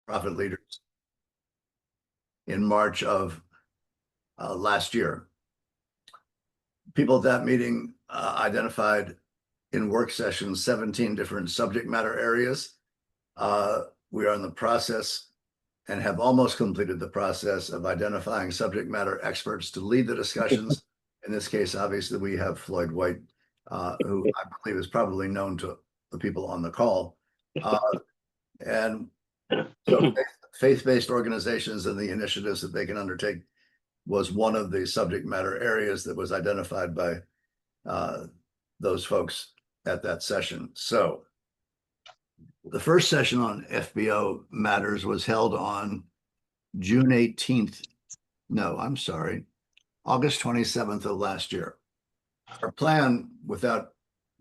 nonprofit leaders in March of last year. People at that meeting identified in work sessions 17 different subject matter areas. We are in the process and have almost completed the process of identifying subject matter experts to lead the discussions. In this case, obviously, we have Floyd White, who I believe is probably known to the people on the call. And so faith-based organizations and the initiatives that they can undertake was one of the subject matter areas that was identified by those folks at that session. So the first session on FBO matters was held on June 18th. No, I'm sorry, August 27th of last year. Our plan, without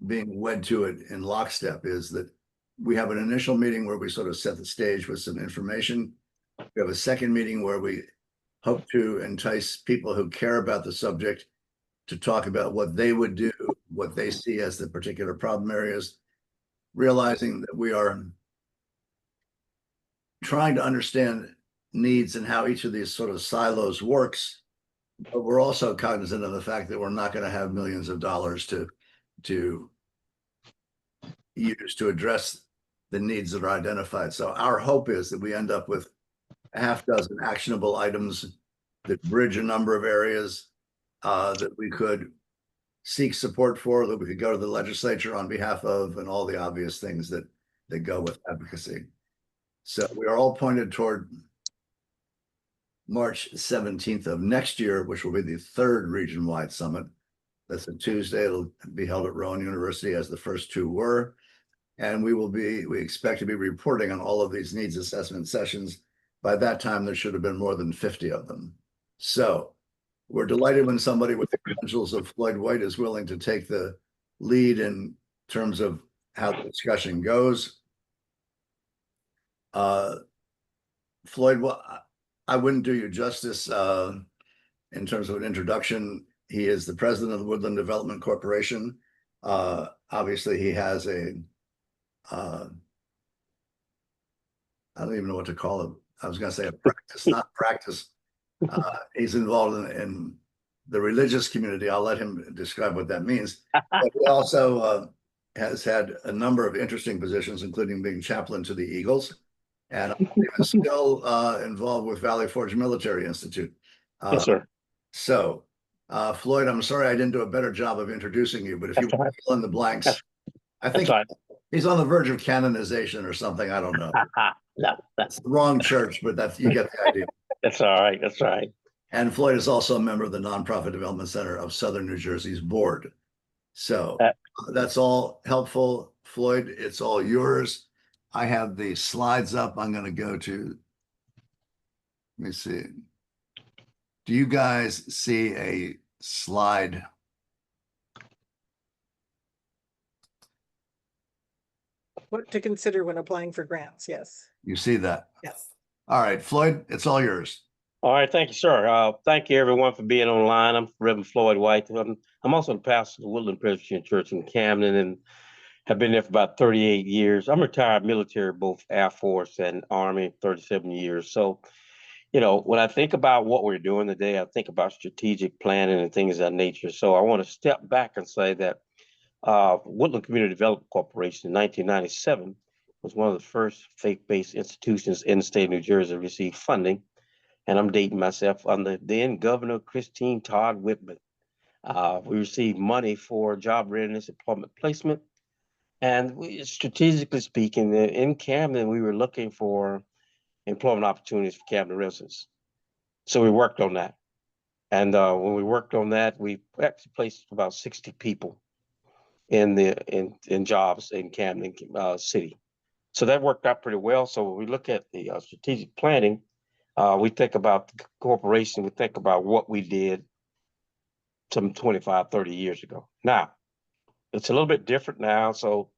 being wed to it in lockstep, is that we have an initial meeting where we sort of set the stage with some information. We have a second meeting where we hope to entice people who care about the subject to talk about what they would do, what they see as the particular problem areas, realizing that we are trying to understand needs and how each of these sort of silos works. But we're also cognizant of the fact that we're not going to have millions of dollars to use to address the needs that are identified. So our hope is that we end up with a half dozen actionable items that bridge a number of areas that we could seek support for, that we could go to the legislature on behalf of, and all the obvious things that go with advocacy. So we are all pointed toward March 17th of next year, which will be the third region-wide summit. That's a Tuesday. It'll be held at Rowan University, as the first two were. And we expect to be reporting on all of these needs assessment sessions. By that time, there should have been more than 50 of them. So we're delighted when somebody with the credentials of Floyd White is willing to take the lead in terms of how the discussion goes. Floyd, well, I wouldn't do you justice in terms of an introduction. He is the president of the Woodland Development Corporation. Obviously, he has a I don't even know what to call it. I was going to say a practice, not practice. He's involved in the religious community. I'll let him describe what that means. But he also has had a number of interesting positions, including being chaplain to the Eagles, and is still involved with Valley Forge Military Institute. Yes, sir. So, Floyd, I'm sorry I didn't do a better job of introducing you, but if you want to fill in the blanks, I think he's on the verge of canonization or something. I don't know. No, that's the wrong church, but that's, you get the idea. That's all right. That's right. And Floyd is also a member of the Nonprofit Development Center of Southern New Jersey's board. So that's all helpful. Floyd, it's all yours. I have the slides up. I'm going to go to, let me see. Do you guys see a slide? What to consider when applying for grants, yes. You see that? Yes. All right, Floyd, it's all yours. All right, thank you, sir. Thank you, everyone, for being online. I'm Reverend Floyd White. I'm also the pastor of the Woodland Presbyterian Church in Camden and have been there for about 38 years. I'm retired military, both Air Force and Army, 37 years. So, you know, when I think about what we're doing today, I think about strategic planning and things of that nature. So I want to step back and say that Woodland Community Development Corporation in 1997 was one of the first faith-based institutions in the state of New Jersey to receive funding. And I'm dating myself under then Governor Christine Todd Whitman. We received money for job readiness, employment placement. And strategically speaking, in Camden, we were looking for employment opportunities for Camden residents. So we worked on that. And when we worked on that, we actually placed about 60 people in jobs in Camden City. So that worked out pretty well. So when we look at the strategic planning, we think about the corporation, we think about what we did some 25, 30 years ago. Now, it's a little bit different now. So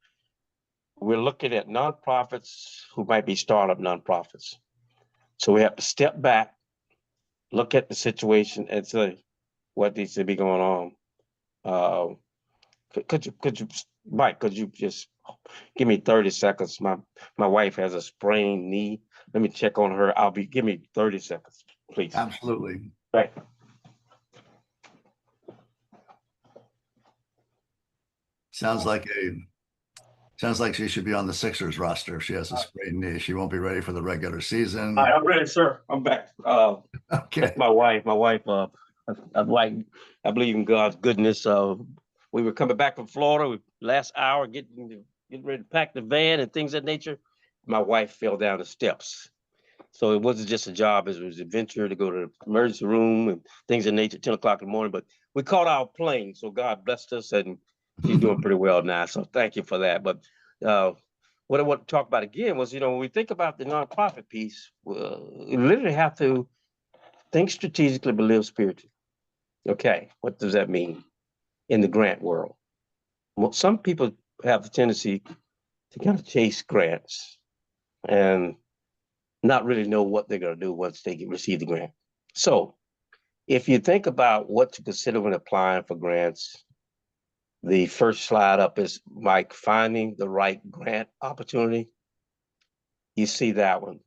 we're looking at nonprofits who might be startup nonprofits. So we have to step back, look at the situation and say what needs to be going on. Could you, Mike, could you just give me 30 seconds? My wife has a sprained knee. Let me check on her. Give me 30 seconds, please. Absolutely. Right. Sounds like she should be on the Sixers roster. If she has a sprained knee, she won't be ready for the regular season. All right, I'm ready, sir. I'm back. Okay. That's my wife. I believe in God's goodness. We were coming back from Florida last hour, getting ready to pack the van and things of that nature. My wife fell down the steps. So it wasn't just a job, it was an adventure to go to the emergency room and things of nature, 10 o'clock in the morning. But we caught our plane, so God blessed us, and she's doing pretty well now. So thank you for that. But what I want to talk about again was, when we think about the nonprofit piece, we literally have to think strategically but live spiritually. Okay, what does that mean in the grant world? Well, some people have the tendency to kind of chase grants and not really know what they're going to do once they receive the grant. So if you think about what to consider when applying for grants, the first slide up is Mike, finding the right grant opportunity. You see that one.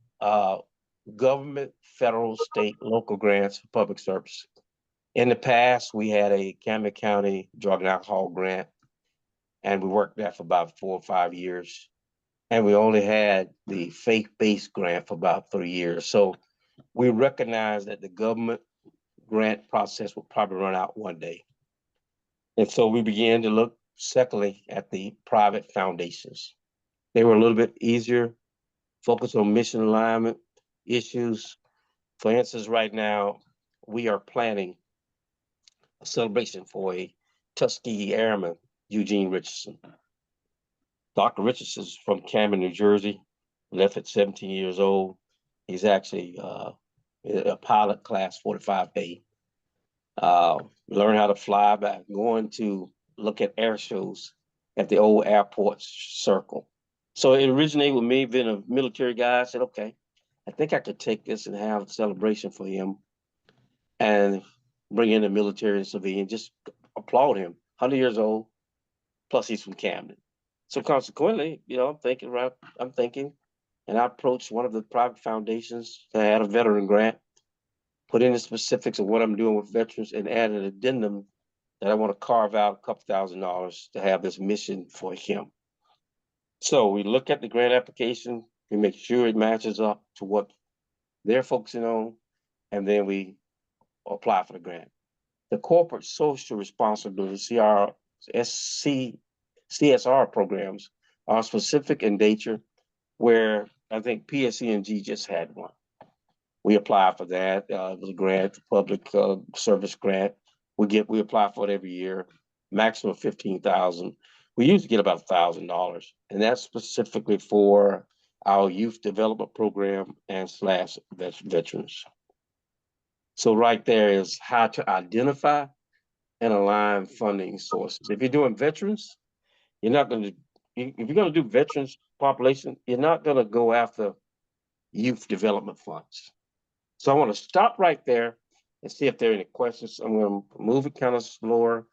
Government, federal, state, local grants for public service. In the past, we had a Camden County drug and alcohol grant, and we worked that for about 4 or 5 years. And we only had the faith-based grant for about 3 years. So we recognized that the government grant process would probably run out one day. And so we began to look secondly at the private foundations. They were a little bit easier, focused on mission alignment issues. For instance, right now, we are planning a celebration for a Tuskegee Airman, Eugene Richardson. Dr. Richardson is from Camden, New Jersey, left at 17 years old. He's actually a pilot, class 45A. Learn how to fly by going to look at air shows at the old airport circle. So it originated with me being a military guy. I said, okay, I think I could take this and have a celebration for him and bring in the military and civilian, just applaud him. 100 years old, plus he's from Camden. So consequently, I'm thinking, and I approached one of the private foundations that had a veteran grant, put in the specifics of what I'm doing with veterans, and add an addendum that I want to carve out a couple $1,000s to have this mission for him. So we look at the grant application, we make sure it matches up to what they're focusing on, and then we apply for the grant. The corporate social responsibility, CSR programs are specific in nature, where I think PSE&G just had one. We applied for that. It was a grant, public service grant. We apply for it every year, maximum 15,000. We usually get about $1,000, and that's specifically for our youth development program and / veterans. So right there is how to identify and align funding sources. If you're doing veterans, if you're going to do veterans population, you're not going to go after youth development funds. So I want to stop right there and see if there are any questions. I'm going to move it kind of slower.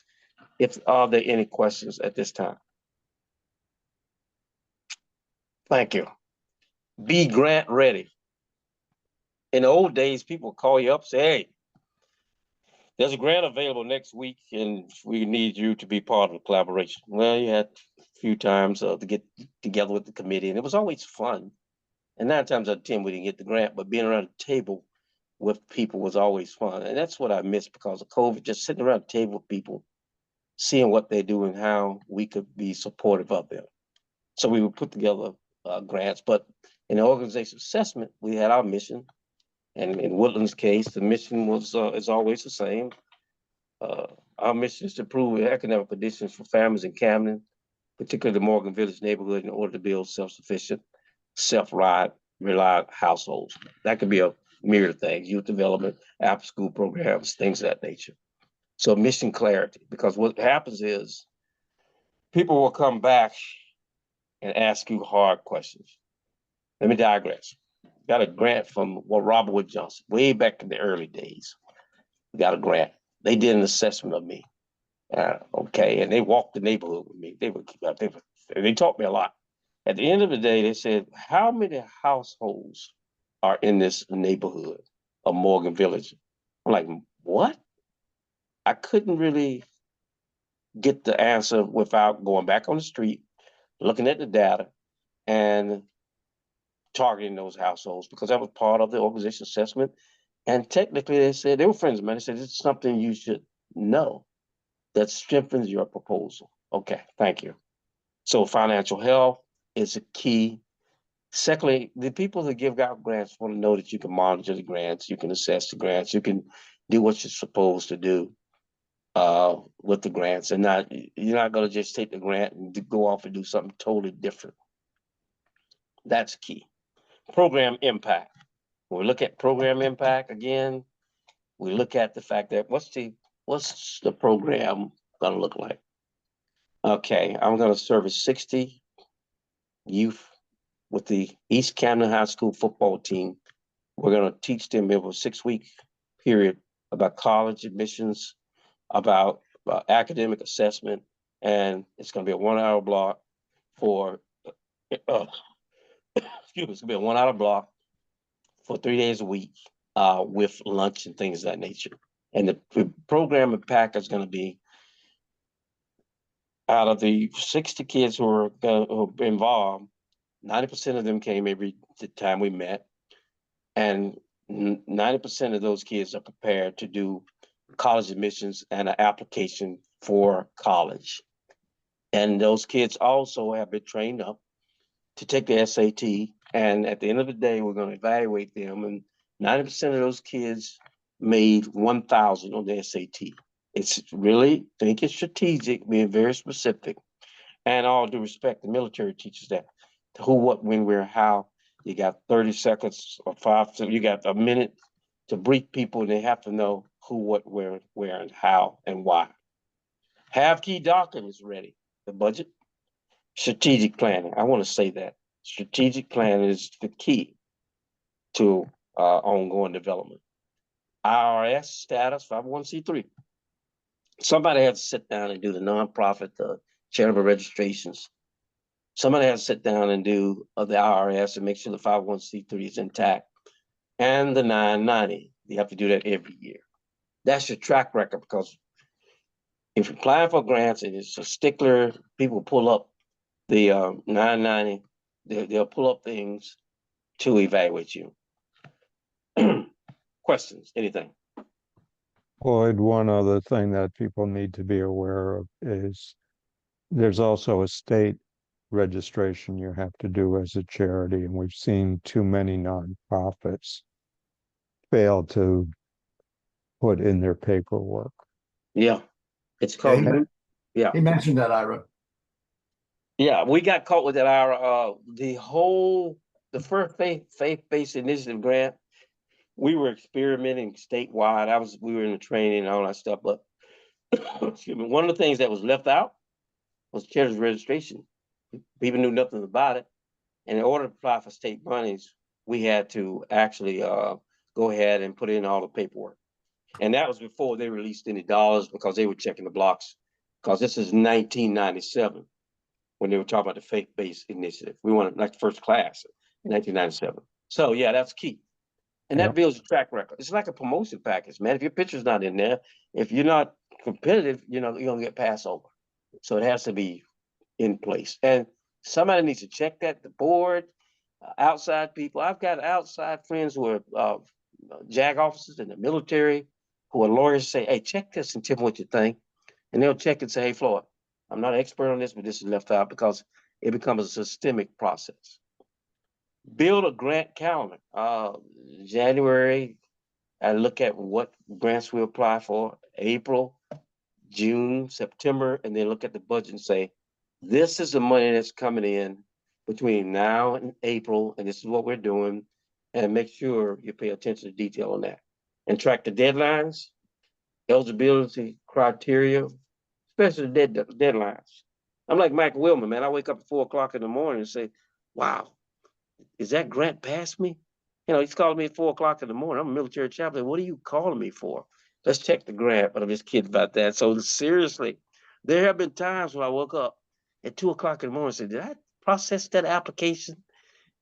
Are there any questions at this time? Thank you. Be grant ready. In the old days, people call you up, say, hey, there's a grant available next week, and we need you to be part of the collaboration. Well, you had a few times to get together with the committee, and it was always fun. And 9 times out of 10, we didn't get the grant, but being around the table with people was always fun. And that's what I missed because of COVID, just sitting around the table with people, seeing what they do and how we could be supportive of them. So we would put together grants, but in the organization assessment, we had our mission. And in Woodland's case, the mission is always the same. Our mission is to improve economic conditions for families in Camden, particularly the Morgan Village neighborhood, in order to build self-sufficient, self-reliant households. That could be a myriad of things: youth development, after-school programs, things of that nature. So mission clarity, because what happens is people will come back and ask you hard questions. Let me digress. Got a grant from Robert Wood Johnson way back in the early days. Got a grant. They did an assessment of me. Okay, and they walked the neighborhood with me. They taught me a lot. At the end of the day, they said, how many households are in this neighborhood of Morgan Village. I'm like, what? I couldn't really get the answer without going back on the street, looking at the data, and targeting those households because that was part of the organization assessment. And technically, they said they were friends of mine. They said it's something you should know that strengthens your proposal. Okay, thank you. So financial health is a key. Secondly, the people that give out grants want to know that you can monitor the grants, you can assess the grants, you can do what you're supposed to do with the grants, and you're not going to just take the grant and go off and do something totally different. That's key. Program impact. When we look at program impact again, we look at the fact that what's the program going to look like? Okay, I'm going to service 60 youth with the East Camden High School football team. We're going to teach them over a 6-week period about college admissions, about academic assessment, and it's going to be a 1-hour block for, excuse me, it's going to be a 1-hour block for 3 days a week with lunch and things of that nature. And the program impact is going to be out of the 60 kids who are involved, 90% of them came every time we met. And 90% of those kids are prepared to do college admissions and an application for college. And those kids also have been trained up to take the SAT. And at the end of the day, we're going to evaluate them. And 90% of those kids made 1,000 on the SAT. It's really, think it's strategic, being very specific. And all due respect, the military teaches that. Who, what, when, where, how. You got 30 seconds or 5, so you got a minute to brief people, and they have to know who, what, where, and how, and why. Have key documents ready. The budget, strategic planning. I want to say that. Strategic planning is the key to ongoing development. IRS status, 501c3. Somebody has to sit down and do the nonprofit, the charitable registrations. Somebody has to sit down and do the IRS and make sure the 501c3 is intact. And the 990, you have to do that every year. That's your track record, because if you're applying for grants and it's a stickler, people pull up the 990, they'll pull up things to evaluate you. Questions, anything? Floyd, one other thing that people need to be aware of is there's also a state registration you have to do as a charity, and we've seen too many nonprofits fail to put in their paperwork. Yeah, it's called. Yeah, He mentioned that, Ira. Yeah, we got caught with that. The first faith-based initiative grant, we were experimenting statewide. We were in the training and all that stuff, but excuse me, one of the things that was left out was charity registration. People knew nothing about it. And in order to apply for state monies, we had to actually go ahead and put in all the paperwork. And that was before they released any dollars, because they were checking the blocks, because this is 1997 when they were talking about the faith-based initiative. We wanted like first class in 1997. So yeah, that's key. And that builds a track record. It's like a promotion package, man. If your picture's not in there, if you're not competitive, you're gonna get passed over. So it has to be in place. And somebody needs to check that, the board, outside people. I've got outside friends who are JAG officers in the military, who are lawyers, say, hey, check this and tell me what you think. And they'll check and say, hey, Floyd, I'm not an expert on this, but this is left out, because it becomes a systemic process. Build a grant calendar. January, I look at what grants we apply for, April, June, September, and then look at the budget and say, this is the money that's coming in between now and April, and this is what we're doing, and make sure you pay attention to detail on that. And track the deadlines, eligibility criteria, especially the deadlines. I'm like Mike Wilman, man. I wake up at 4 o'clock in the morning and say, wow, is that grant past me? He's calling me at 4 o'clock in the morning. I'm a military chaplain. What are you calling me for? Let's check the grant, but I'm just kidding about that. So seriously, there have been times when I woke up at 2 o'clock in the morning and say, did I process that application?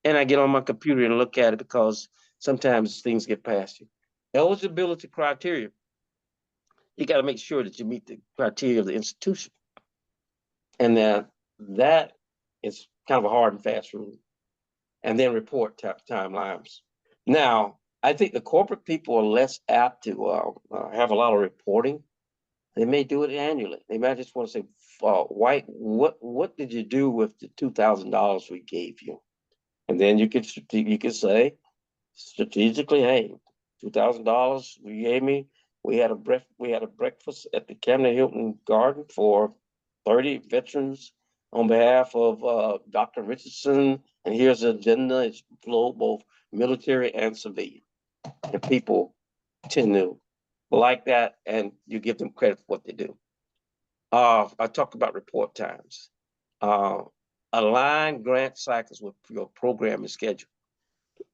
And I get on my computer and look at it, because sometimes things get past you. Eligibility criteria. You got to make sure that you meet the criteria of the institution. And that is kind of a hard and fast rule. And then report timelines. Now, I think the corporate people are less apt to have a lot of reporting. They may do it annually. They might just want to say, White, what did you do with the $2,000 we gave you? And then you could say strategically, hey, $2,000 we gave me. We had a breakfast at the Camden Hilton Garden for 30 veterans on behalf of Dr. Richardson. And here's the agenda. It's both military and civilian. And people tend to like that, and you give them credit for what they do. I talked about report times. Align grant cycles with your program and schedule.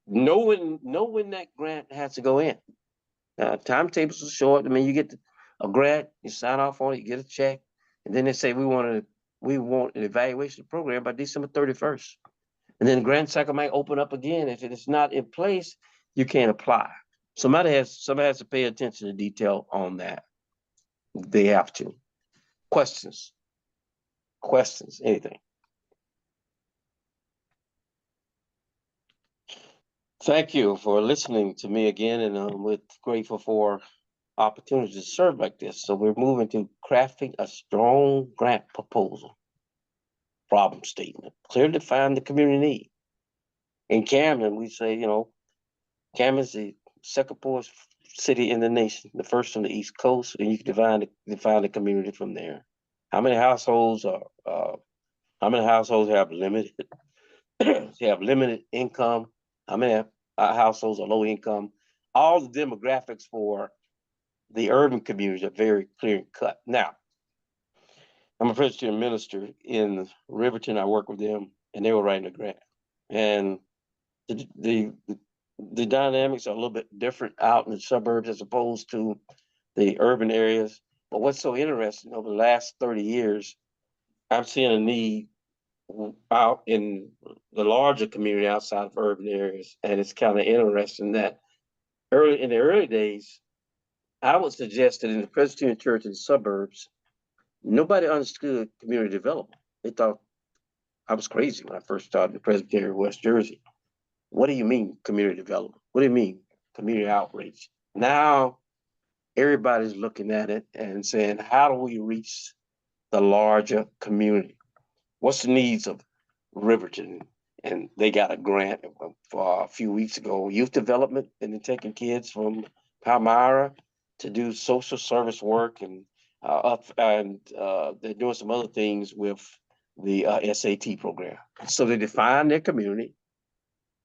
Know when that grant has to go in. Timetables are short. I mean, you get a grant, you sign off on it, you get a check, and then they say we want an evaluation of the program by December 31st. And then the grant cycle might open up again. If it's not in place, you can't apply. Somebody has to pay attention to detail on that. They have to. Questions, anything. Thank you for listening to me again, and we're grateful for opportunities to serve like this. So we're moving to crafting a strong grant proposal. Problem statement, clearly define the community need. In Camden, we say, Camden's the second poorest city in the nation, the first on the East Coast, and you can define the community from there. How many households have limited income? How many households are low income? All the demographics for the urban communities are very clear and cut. Now, I'm a Presbyterian minister in Riverton. I work with them, and they were writing a grant. And the dynamics are a little bit different out in the suburbs as opposed to the urban areas. But what's so interesting, over the last 30 years, I'm seeing a need out in the larger community outside of urban areas. And it's kind of interesting that in the early days, I would suggest that in the Presbyterian church in the suburbs, nobody understood community development. They thought I was crazy when I first started the Presbyterian of West Jersey. What do you mean community development? What do you mean community outreach? Now everybody's looking at it and saying, how do we reach the larger community? What's the needs of Riverton? And they got a grant for a few weeks ago, youth development, and they're taking kids from Palmyra to do social service work, and they're doing some other things with the SAT program. So they define their community,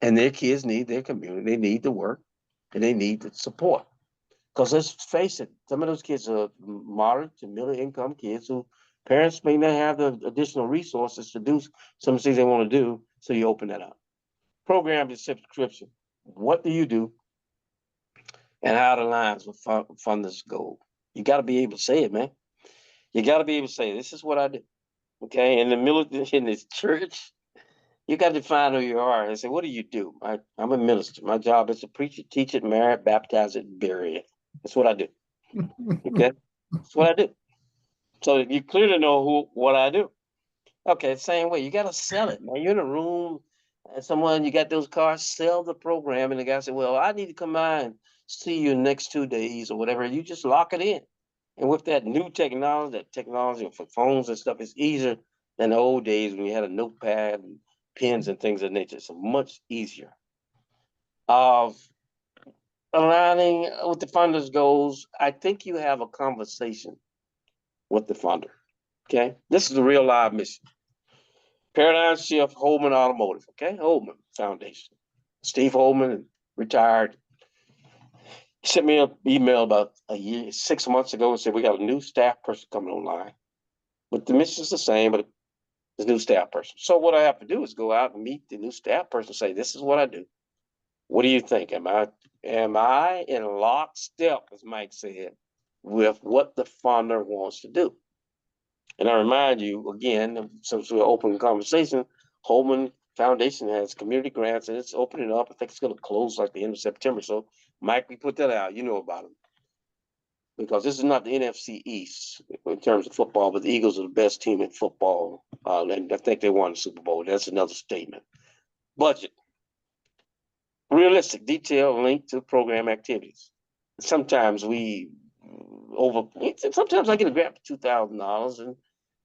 and their kids need their community. They need the work, and they need the support. Because let's face it, some of those kids are moderate to middle income kids who parents may not have the additional resources to do some of the things they want to do. So you open that up. Program is subscription. What do you do? And how it aligns with funders' goal. You got to be able to say it, man. You got to be able to say, this is what I do. Okay. In the military, in this church, you got to define who you are and say, what do you do? I'm a minister. My job is to preach it, teach it, marry it, baptize it, bury it. That's what I do. Okay. That's what I do. So you clearly know what I do. Okay, same way. You got to sell it, man. You're in a room and you got those cards, sell the program. And the guy said, well, I need to come by and see you next 2 days or whatever. You just lock it in. And with that new technology, for phones and stuff, it's easier than the old days when you had a notepad and pens and things of nature. It's much easier. Aligning with the funder's goals, I think you have a conversation with the funder. Okay, this is a real live mission. Paradigm shift, Holman Automotive. Okay, Holman Foundation. Steve Holman, retired. He sent me an email about 6 months ago and said we got a new staff person coming online. But the mission is the same, but there's a new staff person. So what I have to do is go out and meet the new staff person and say, this is what I do. What do you think? Am I in lockstep, as Mike said, with what the funder wants to do? And I remind you again, since we're open conversation, Holman Foundation has community grants and it's opening up. I think it's gonna close like the end of September. So Mike, we put that out, you know about them. Because this is not the NFC East in terms of football, but the Eagles are the best team in football. And I think they won the Super Bowl. That's another statement. Budget. Realistic detail linked to program activities. Sometimes sometimes I get a grant for $2,000 and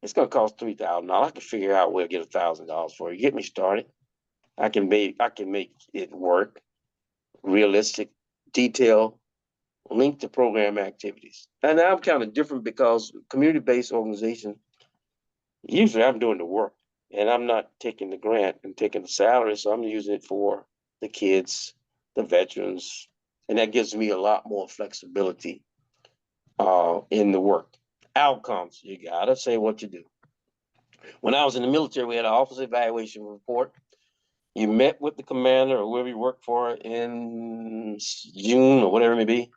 it's gonna cost $3,000. I can figure out where to get $1,000 for you. Get me started. I can make it work. Realistic detail linked to program activities. And I'm kind of different because community-based organization, usually I'm doing the work and I'm not taking the grant and taking the salary. So I'm using it for the kids, the veterans, and that gives me a lot more flexibility in the work. Outcomes, you gotta say what you do. When I was in the military, we had an officer evaluation report. You met with the commander or whoever you work for in June or whatever it may be.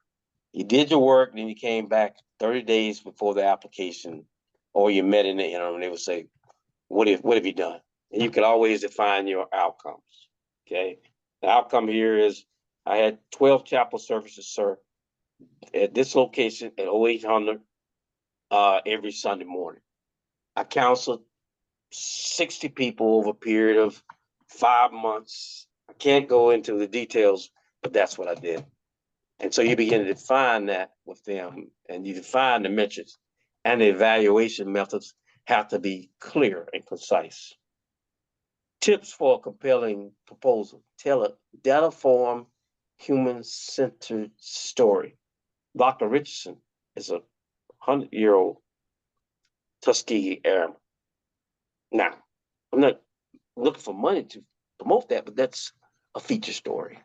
You did your work, then you came back 30 days before the application, or you met in the interim, and they would say, what have you done? And you could always define your outcomes. Okay. The outcome here is I had 12 chapel services, sir, at this location at 0800 every Sunday morning. I counseled 60 people over a period of 5 months. I can't go into the details, but that's what I did. And so you begin to define that with them and you define the metrics, and the evaluation methods have to be clear and concise. Tips for a compelling proposal. Tell a data-form, human-centered story. Dr. Richardson is a 100-year-old Tuskegee Airman. Now, I'm not looking for money to promote that, but that's a feature story.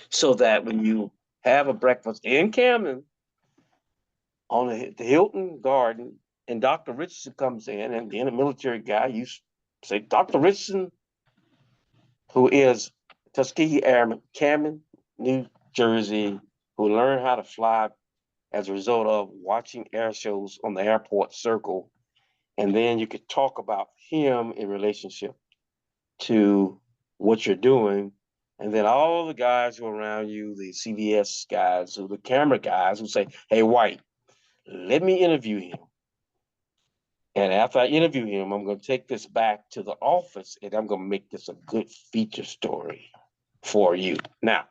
So that when you have a breakfast in Camden on the Hilton Garden, and Dr. Richardson comes in, and being a military guy, you say, Dr. Richardson, who is Tuskegee Airman, Camden, New Jersey, who learned how to fly as a result of watching air shows on the airport circle. And then you could talk about him in relationship to what you're doing. And then all the guys who are around you, the CBS guys, or the camera guys who say, hey, White, let me interview him. And after I interview him, I'm going to take this back to the office and I'm going to make this a good feature story for you. Now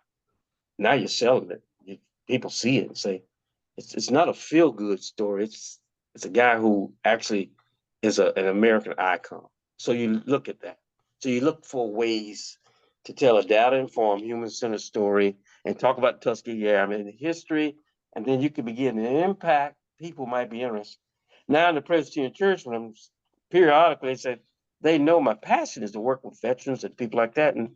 you're selling it. People see it and say, it's not a feel-good story. It's a guy who actually is an American icon. So you look at that. So you look for ways to tell a data-informed, human-centered story and talk about Tuskegee Airmen history, and then you can begin to impact. People might be interested. Now in the Presbyterian Church, when I'm periodically, they said they know my passion is to work with veterans and people like that, and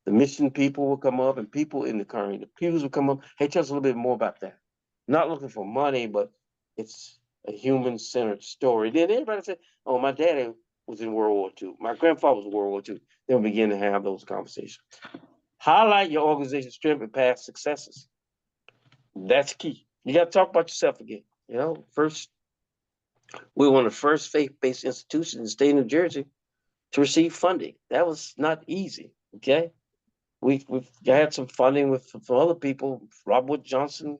the mission people will come up, and people in the current, the pews will come up. Hey, tell us a little bit more about that. Not looking for money, but it's a human-centered story. Then everybody said, oh, my daddy was in World War II. My grandfather was in World War II. Then we begin to have those conversations. Highlight your organization's strength and past successes. That's key. You got to talk about yourself again. You know, first, we're one of the first faith-based institutions in the state of New Jersey to receive funding. That was not easy, okay? We've had some funding from other people. Robert Wood Johnson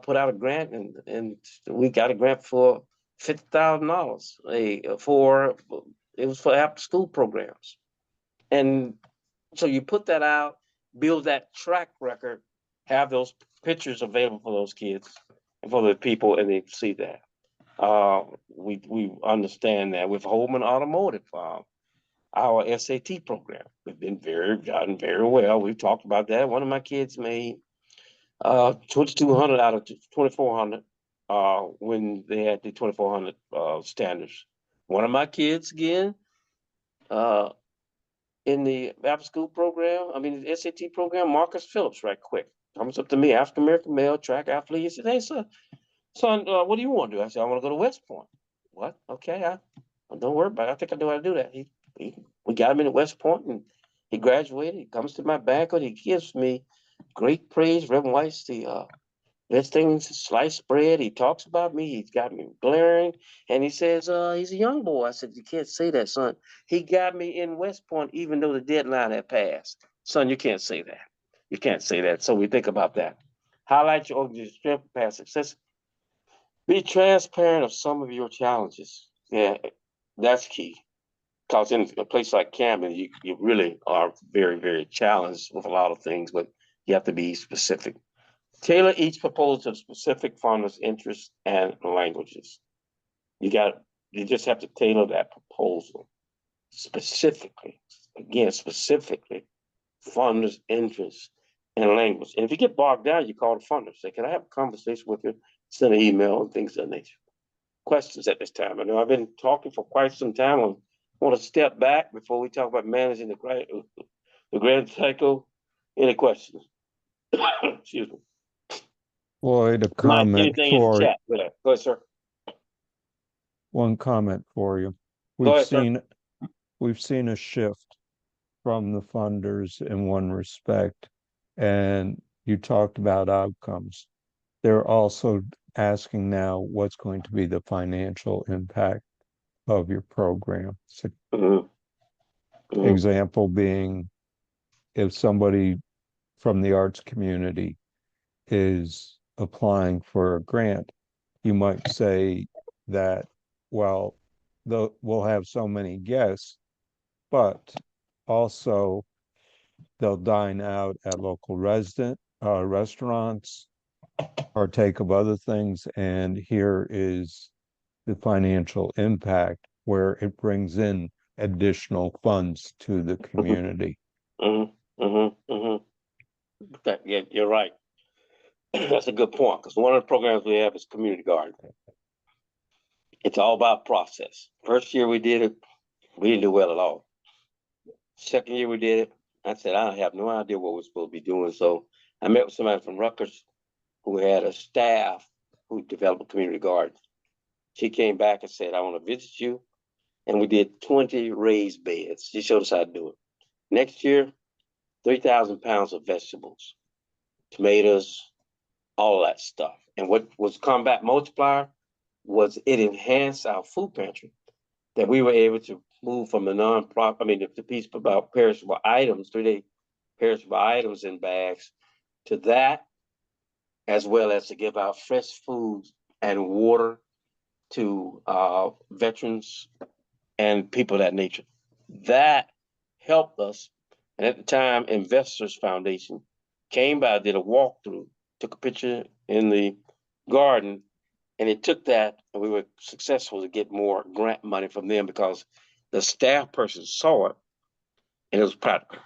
put out a grant, and we got a grant for $50,000. It was for after school programs, and so you put that out, build that track record, have those pictures available for those kids and for the people, and they see that. We understand that with Holman Automotive. Our SAT program, we've been gotten very well. We've talked about that. One of my kids made 2,200 out of 2,400 when they had the 2,400 standards. One of my kids again in the after school program, the SAT program, Marcus Phillips, right quick, comes up to me, African American male track athlete. He said, hey, son, what do you want to do? I said, I want to go to West Point. What? Okay, don't worry about it. I think I know how to do that. We got him in at West Point, and he graduated. He comes to my banquet. He gives me great praise. Reverend White's the This thing's sliced bread. He talks about me. He's got me glaring. And he says, he's a young boy. I said, you can't say that, son. He got me in West Point, even though the deadline had passed. Son, you can't say that. You can't say that. So we think about that. Highlight your organization's strength and past success. Be transparent of some of your challenges. Yeah, that's key. Because in a place like Camden, you really are very, very challenged with a lot of things, but you have to be specific. Tailor each proposal to specific farmers' interests and languages. You just have to tailor that proposal specifically, again, specifically, farmers' interests and language. And if you get bogged down, you call the funder, say, can I have a conversation with you? Send an email and things of that nature. Questions at this time. I know I've been talking for quite some time. I want to step back before we talk about managing the grant cycle. Any questions? Excuse me. Floyd, a Mike, comment anything in the for, chat? Go ahead, sir. one comment for you. Go ahead, sir. We've seen a shift from the funders in one respect, and you talked about outcomes. They're also asking now what's going to be the financial impact of your program. So Mhm. Mhm. example being, if somebody from the arts community is applying for a grant, you might say that, well, we'll have so many guests, but also they'll dine out at local restaurants, partake of other things, and here is the financial impact where it brings in additional funds to the community. Yeah, you're right. That's a good point, because one of the programs we have is community garden. It's all about process. First year we did it, we didn't do well at all. Second year we did it, I said, I have no idea what we're supposed to be doing. So I met with somebody from Rutgers who had a staff who developed a community garden. She came back and said, I want to visit you. And we did 20 raised beds. She showed us how to do it. Next year, 3,000 pounds of vegetables, tomatoes, all that stuff. And what was combat multiplier was it enhanced our food pantry, that we were able to move from the the piece about perishable items, 3-day perishable items in bags, to that, as well as to give out fresh foods and water to veterans and people of that nature. That helped us. And at the time, Investors Foundation came by, did a walkthrough, took a picture in the garden, and it took that, and we were successful to get more grant money from them because the staff person saw it, and it was practical.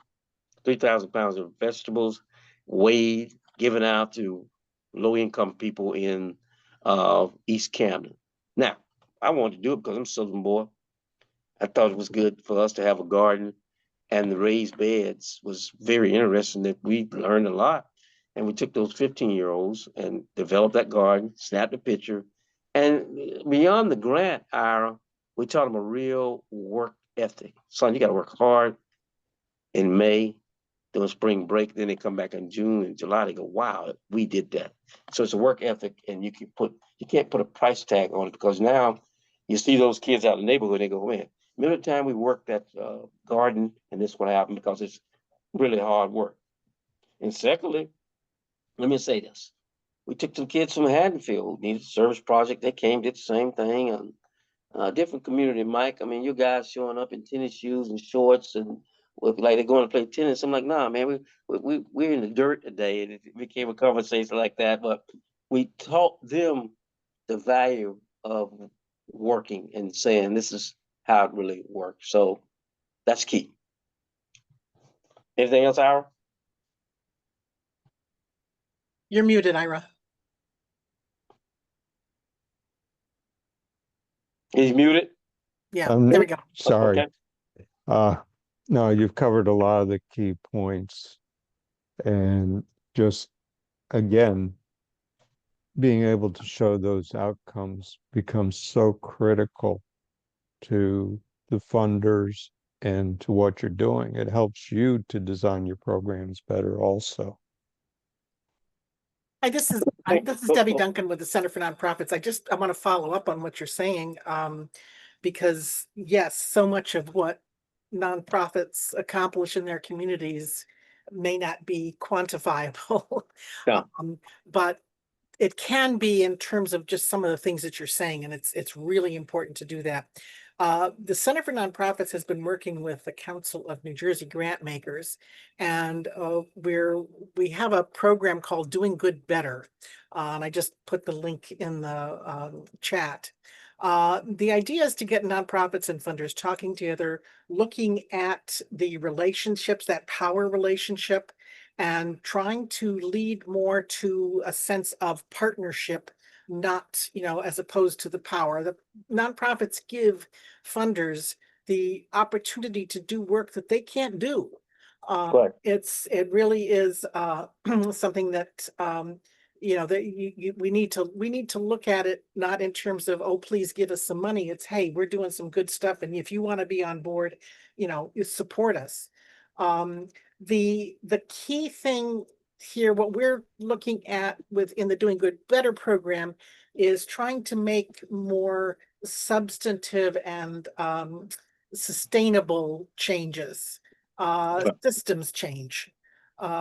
3,000 pounds of vegetables weighed, given out to low-income people in East Camden. Now, I wanted to do it because I'm a Southern boy. I thought it was good for us to have a garden, and the raised beds was very interesting. That we learned a lot, and we took those 15-year-olds and developed that garden, snapped a picture, and beyond the grant, Ira, we taught them a real work ethic. Son, you got to work hard in May, during spring break, then they come back in June and July. They go, wow, we did that. So it's a work ethic, and you can't put a price tag on it, because now you see those kids out in the neighborhood, they go, man, remember the time we worked that garden, and this is what happened, because it's really hard work. And secondly, let me say this. We took some kids from Haddonfield, needed a service project. They came, did the same thing. Different community, Mike. I mean, you guys showing up in tennis shoes and shorts, and like they're going to play tennis. I'm like, nah, man, we're in the dirt today, and it became a conversation like that. But we taught them the value of working and saying this is how it really works. So that's key. Anything else, Ira? You're muted, Ira. He's muted. Yeah, there we go. Sorry. Okay. No, you've covered a lot of the key points, and just again, being able to show those outcomes becomes so critical to the funders and to what you're doing. It helps you to design your programs better also. Hi, this is This is Debbie Duncan with the Center for Nonprofits. I want to follow up on what you're saying. Because yes, so much of what nonprofits accomplish in their communities may not be quantifiable. Yeah. But it can be in terms of just some of the things that you're saying, and it's really important to do that. The Center for Nonprofits has been working with the Council of New Jersey Grant Makers, and we have a program called Doing Good Better. And I just put the link in the chat. The idea is to get nonprofits and funders talking together, looking at the relationships, that power relationship, and trying to lead more to a sense of partnership, not, as opposed to the power. The nonprofits give funders the opportunity to do work that they can't do. Right. It really is something that we need to look at it not in terms of, oh, please give us some money. It's, hey, we're doing some good stuff, and if you want to be on board, you support us. The key thing here, what we're looking at within the Doing Good Better program, is trying to make more substantive and sustainable changes, systems change.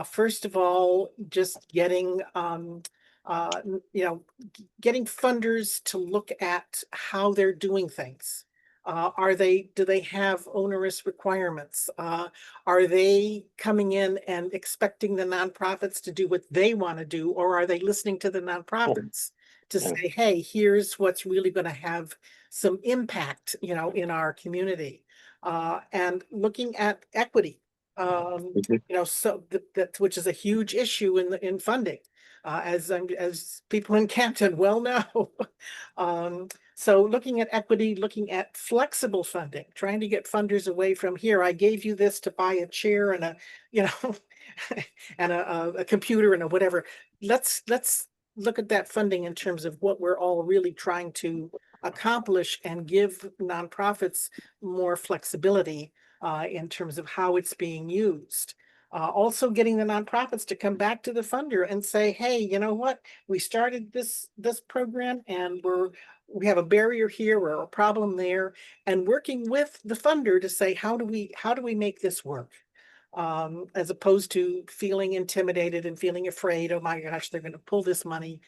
First of all, just getting getting funders to look at how they're doing things. Do they have onerous requirements? Are they coming in and expecting the nonprofits to do what they want to do, or are they listening to the nonprofits to say, hey, here's what's really going to have some impact, in our community? And looking at equity, so that which is a huge issue in funding, as people in Canton well know. So looking at equity, looking at flexible funding, trying to get funders away from, here, I gave you this to buy a chair and and a computer and a whatever. Let's look at that funding in terms of what we're all really trying to accomplish, and give nonprofits more flexibility in terms of how it's being used. Also getting the nonprofits to come back to the funder and say, hey, you know what? We started this program, and we have a barrier here or a problem there, and working with the funder to say, how do we make this work? As opposed to feeling intimidated and feeling afraid, oh my gosh, they're going to pull this money,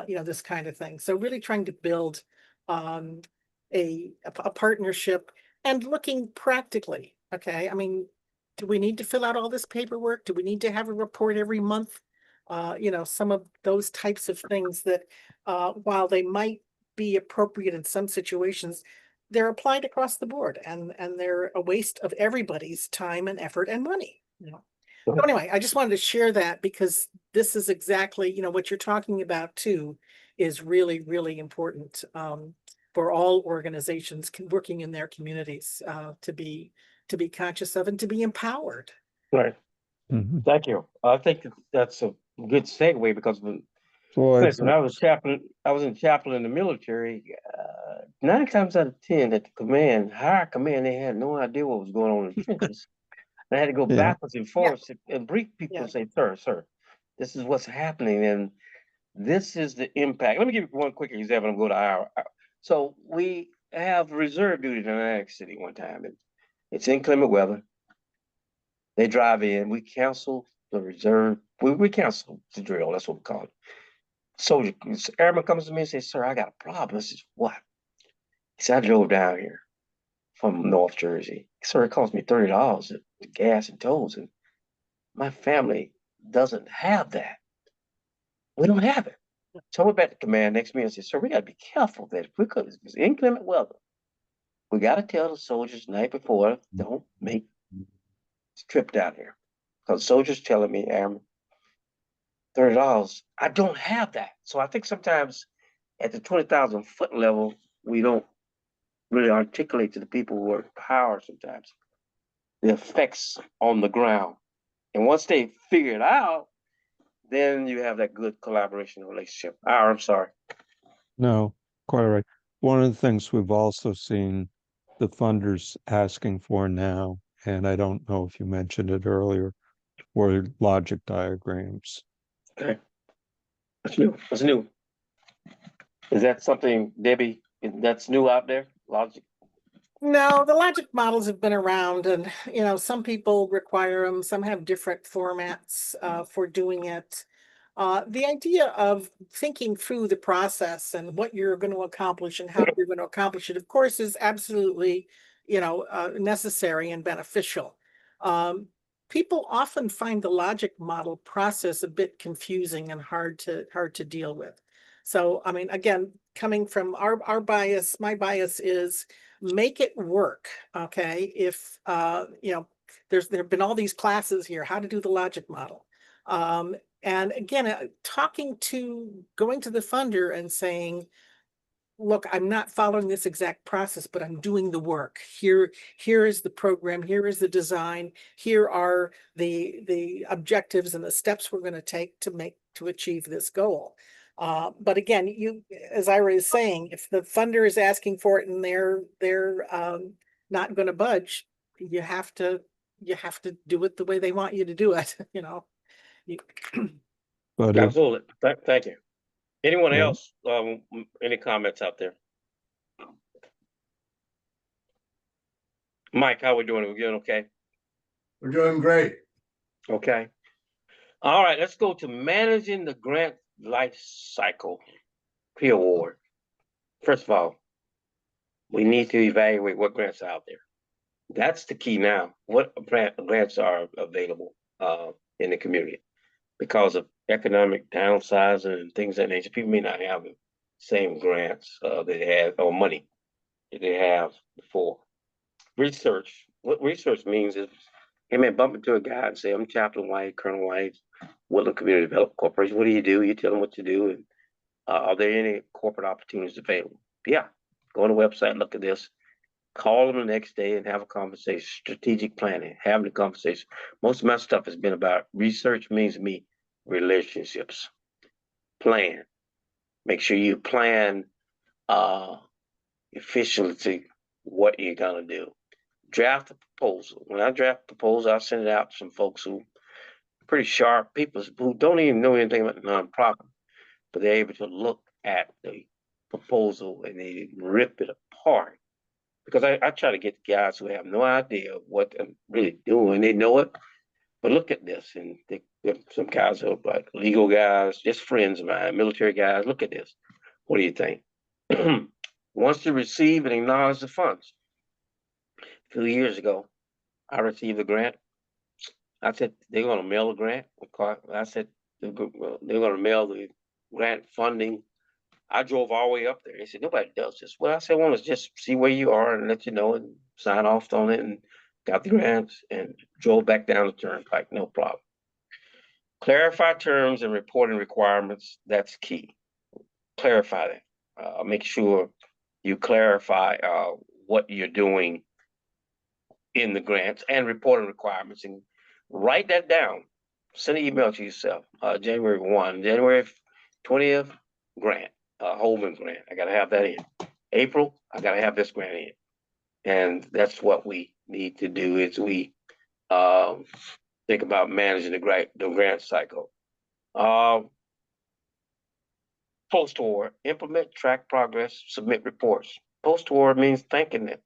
this kind of thing. So really trying to build a partnership, and looking practically. Okay, I mean, do we need to fill out all this paperwork? Do we need to have a report every month? Some of those types of things that, while they might be appropriate in some situations, they're applied across the board, and they're a waste of everybody's time and effort and money. So anyway, I just wanted to share that, because this is exactly, what you're talking about too, is really, really important for all organizations working in their communities, to be conscious of and to be empowered. Right. Mhm. Thank you. I think that's a good segue, because when Floyd, I was in chaplain in the military, 9 times out of 10 at the higher command, they had no idea what was going on in the trenches. I had to go Yeah. backwards and forwards and brief people and say, sir, this is what's happening, and this is the impact. Let me give you one quick example and go to our. So we have reserve duty in Atlantic City one time, and it's inclement weather. They drive in, we cancel the reserve, we cancel the drill, that's what we call it. Soldier, airman comes to me and says, sir, I got a problem. I says, what? He said, I drove down here from North Jersey. Sir, it cost me $30 of gas and tolls, and my family doesn't have that. We don't have it. So I went back to command next meeting and said, sir, we got to be careful that if it's inclement weather, we got to tell the soldiers the night before, don't make this trip down here. Because soldiers telling me, Airman, $30, I don't have that. So I think sometimes at the 20,000 foot level, we don't really articulate to the people who are in power sometimes the effects on the ground. And once they figure it out, then you have that good collaboration relationship. I'm sorry. no, quite right. One of the things we've also seen the funders asking for now, and I don't know if you mentioned it earlier, were logic diagrams. Okay. What's new? What's new? Is that something, Debbie, that's new out there? Logic? No, the logic models have been around and, some people require them, some have different formats for doing it. The idea of thinking through the process and what you're going to accomplish and how you're going to accomplish it, of course, is absolutely, necessary and beneficial. People often find the logic model process a bit confusing and hard to deal with. So, I mean, again, coming from our bias, my bias is make it work. Okay. If, there have been all these classes here, how to do the logic model. And again, going to the funder and saying, look, I'm not following this exact process, but I'm doing the work. Here is the program, here is the design, here are the objectives and the steps we're going to take to achieve this goal. But again, as Ira is saying, if the funder is asking for it and they're not going to budge, you have to do it the way they want you to do it, But if, Absolutely. Thank you. Anyone Yeah. else? Any comments out there? Mike, how we doing? Are we doing okay? We're doing great. Okay. All right, let's go to managing the grant life cycle pre-award. First of all, we need to evaluate what grants are out there. That's the key now. What grants are available in the community? Because of economic downsizing and things of that nature, people may not have the same grants that they had or money that they have before. Research. What research means is, hey man, bump into a guy and say, I'm Chaplain White, Colonel White, Woodland Community Development Corporation. What do? You tell them what to do, and are there any corporate opportunities available? Yeah, go on the website, look at this, call them the next day and have a conversation. Strategic planning, having a conversation. Most of my stuff has been about research means to me relationships. Plan. Make sure you plan efficiently what you're gonna do. Draft a proposal. When I draft a proposal, I send it out to some folks who pretty sharp people who don't even know anything about the nonprofit, but they're able to look at the proposal and they rip it apart. Because I try to get guys who have no idea what I'm really doing. They know it, but look at this. And some guys are like legal guys, just friends of mine, military guys. Look at this. What do you think? Once you receive and acknowledge the funds. A few years ago, I received a grant. I said, they're going to mail a grant. I said, they're going to mail the grant funding. I drove all the way up there. He said, nobody does this. Well, I said, I want to just see where you are and let you know and sign off on it, and got the grants and drove back down the turnpike. No problem. Clarify terms and reporting requirements. That's key. Clarify that. Make sure you clarify what you're doing in the grants and reporting requirements, and write that down. Send an email to yourself. January 1, January 20th, grant, Holman grant. I got to have that in. April, I got to have this grant in. And that's what we need to do is we think about managing the grant cycle. Post-award, implement, track progress, submit reports. Post-award means thanking them.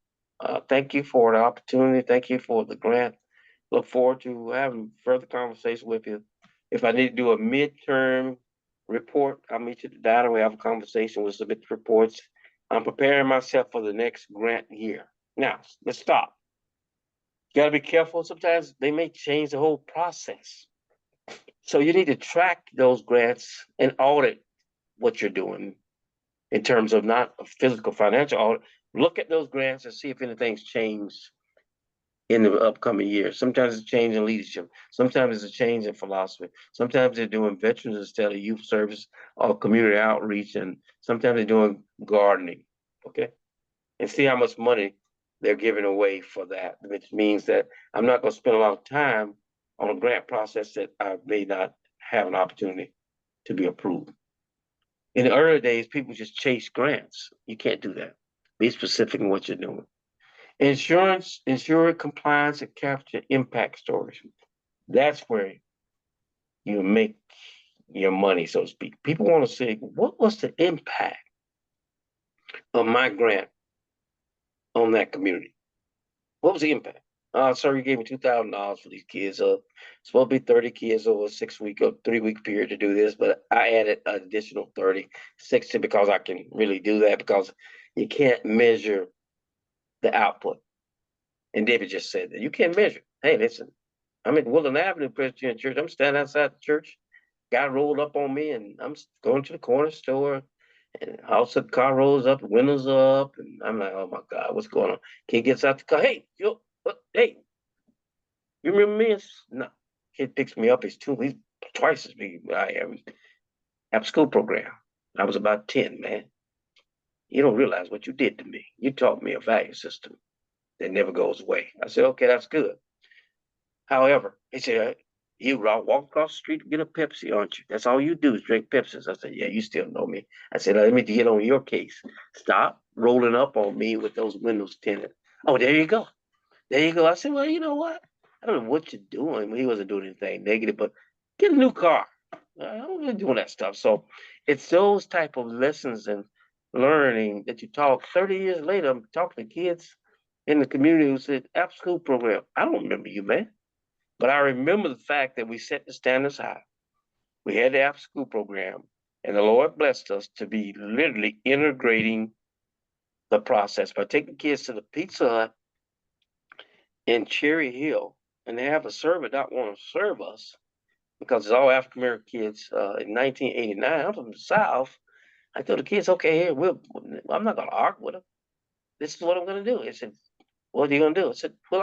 Thank you for the opportunity. Thank you for the grant. Look forward to having further conversation with you. If I need to do a midterm report, I'll meet you at the diner. We have a conversation. We'll submit the reports. I'm preparing myself for the next grant year. Now, let's stop. You got to be careful. Sometimes they may change the whole process. So you need to track those grants and audit what you're doing in terms of not a physical financial audit. Look at those grants and see if anything's changed in the upcoming years. Sometimes it's a change in leadership. Sometimes it's a change in philosophy. Sometimes they're doing veterans instead of youth service or community outreach. And sometimes they're doing gardening, okay? And see how much money they're giving away for that, which means that I'm not gonna spend a lot of time on a grant process that I may not have an opportunity to be approved. In the early days, people just chase grants. You can't do that. Be specific in what you're doing. Insurance, ensure compliance and capture impact stories. That's where you make your money, so to speak. People want to say, what was the impact of my grant on that community? What was the impact? Sir, you gave me $2,000 for these kids. It's supposed to be 30 kids over a 6-week or 3-week period to do this, but I added an additional 30, 60 because I can really do that because you can't measure the output. And David just said that you can't measure. Hey, listen, I'm at Woodland Avenue Presbyterian Church. I'm standing outside the church. Guy rolled up on me, and I'm going to the corner store. And house of car rolls up, windows up, and I'm like, oh my God, what's going on? Kid gets out the car. Hey, yo, what? Hey, you remember me? No. Kid picks me up. He's twice as big as I am. After school program. I was about 10, man. You don't realize what you did to me. You taught me a value system that never goes away. I said, okay, that's good. However, he said, you walk across the street to get a Pepsi, aren't you? That's all you do is drink Pepsis. I said, yeah, you still know me. I said, let me get on your case. Stop rolling up on me with those windows tinted. Oh, there you go. There you go. I said, well, you know what? I don't know what you're doing. Well, he wasn't doing anything negative, but get a new car. I don't really doing that stuff. So it's those type of lessons and learning that you talk 30 years later. I'm talking to kids in the community who said, after school program. I don't remember you, man. But I remember the fact that we set the standards high. We had the after school program, and the Lord blessed us to be literally integrating the process by taking kids to the Pizza Hut in Cherry Hill, and they have a server not want to serve us because it's all African American kids. In 1989, I'm from the South. I told the kids, okay, here, I'm not going to argue with them. This is what I'm going to do. They said, what are you going to do? I said, well,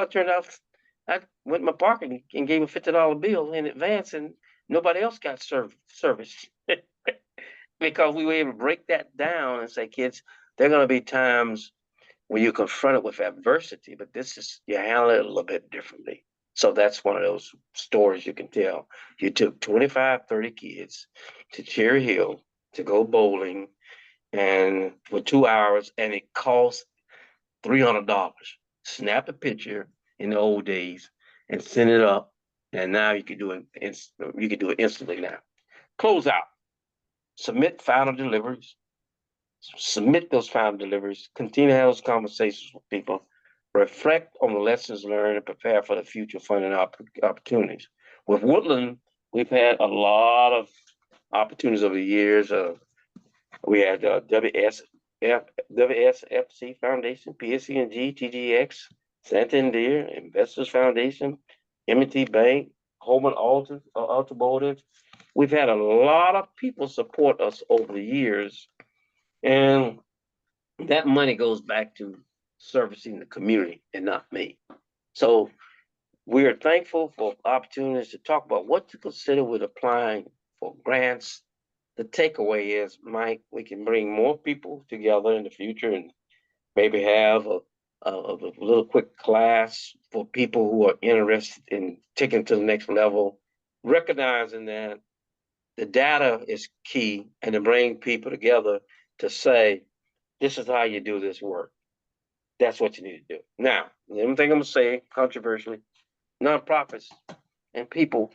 I went to my parking and gave a $50 bill in advance, and nobody else got service because we were able to break that down and say, kids, there are going to be times when you're confronted with adversity, but you handle it a little bit differently. So that's one of those stories you can tell. You took 25, 30 kids to Cherry Hill to go bowling and for 2 hours, and it cost $300. Snap a picture in the old days and send it up, and now you can do it. You can do it instantly now. Close out. Submit final deliveries. Submit those final deliveries. Continue to have those conversations with people. Reflect on the lessons learned and prepare for the future funding opportunities. With Woodland, we've had a lot of opportunities over the years. We had WSFC Foundation, PSC&G, TGX, Santander, Investors Foundation, M&T Bank, Holman Automotive. We've had a lot of people support us over the years, and that money goes back to servicing the community and not me. So we are thankful for opportunities to talk about what to consider with applying for grants. The takeaway is, Mike, we can bring more people together in the future and maybe have a little quick class for people who are interested in taking to the next level, recognizing that the data is key and to bring people together to say, this is how you do this work. That's what you need to do. Now, the only thing I'm going to say, controversially, nonprofits and people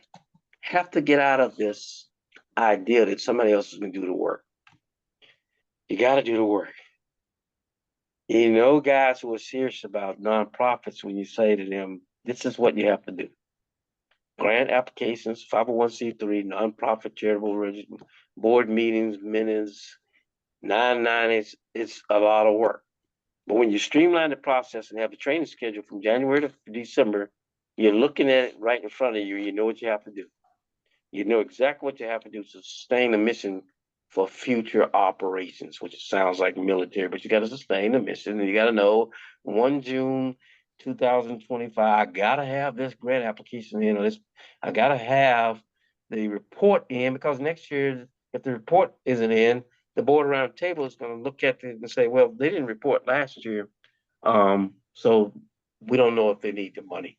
have to get out of this idea that somebody else is going to do the work. You got to do the work. You know, guys who are serious about nonprofits, when you say to them, this is what you have to do. Grant applications, 501c3, nonprofit charitable board meetings, minutes, 990s, it's a lot of work. But when you streamline the process and have the training schedule from January to December, you're looking at it right in front of you. You know what you have to do. You know exactly what you have to do to sustain the mission for future operations, which sounds like military, but you got to sustain the mission, and you got to know 1 June 2025, I got to have this grant application in, or this, I got to have the report in, because next year, if the report isn't in, the board around the table is going to look at it and say, well, they didn't report last year, so we don't know if they need the money.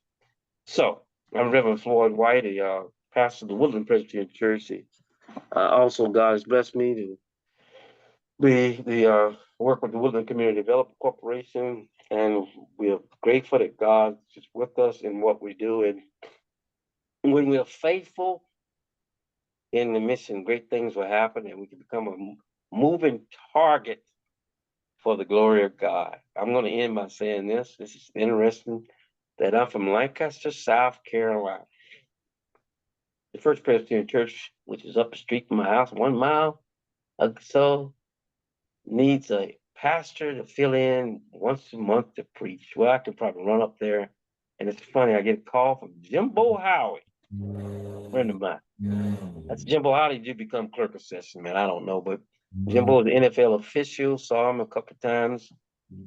So I'm Reverend Floyd White, a pastor of the Woodland Presbyterian Church. Also, God has blessed me to be the work with the Woodland Community Development Corporation, and we are grateful that God is with us in what we do. And when we are faithful in the mission, great things will happen and we can become a moving target for the glory of God. I'm going to end by saying this. This is interesting that I'm from Lancaster, South Carolina. The First Presbyterian Church, which is up the street from my house, 1 mile or so, needs a pastor to fill in once a month to preach. Well, I could probably run up there. And it's funny, I get a call from Jimbo Howie, friend of mine. That's Jimbo. How did you become clerk of session, man? I don't know, but Jimbo is an NFL official. Saw him a couple of times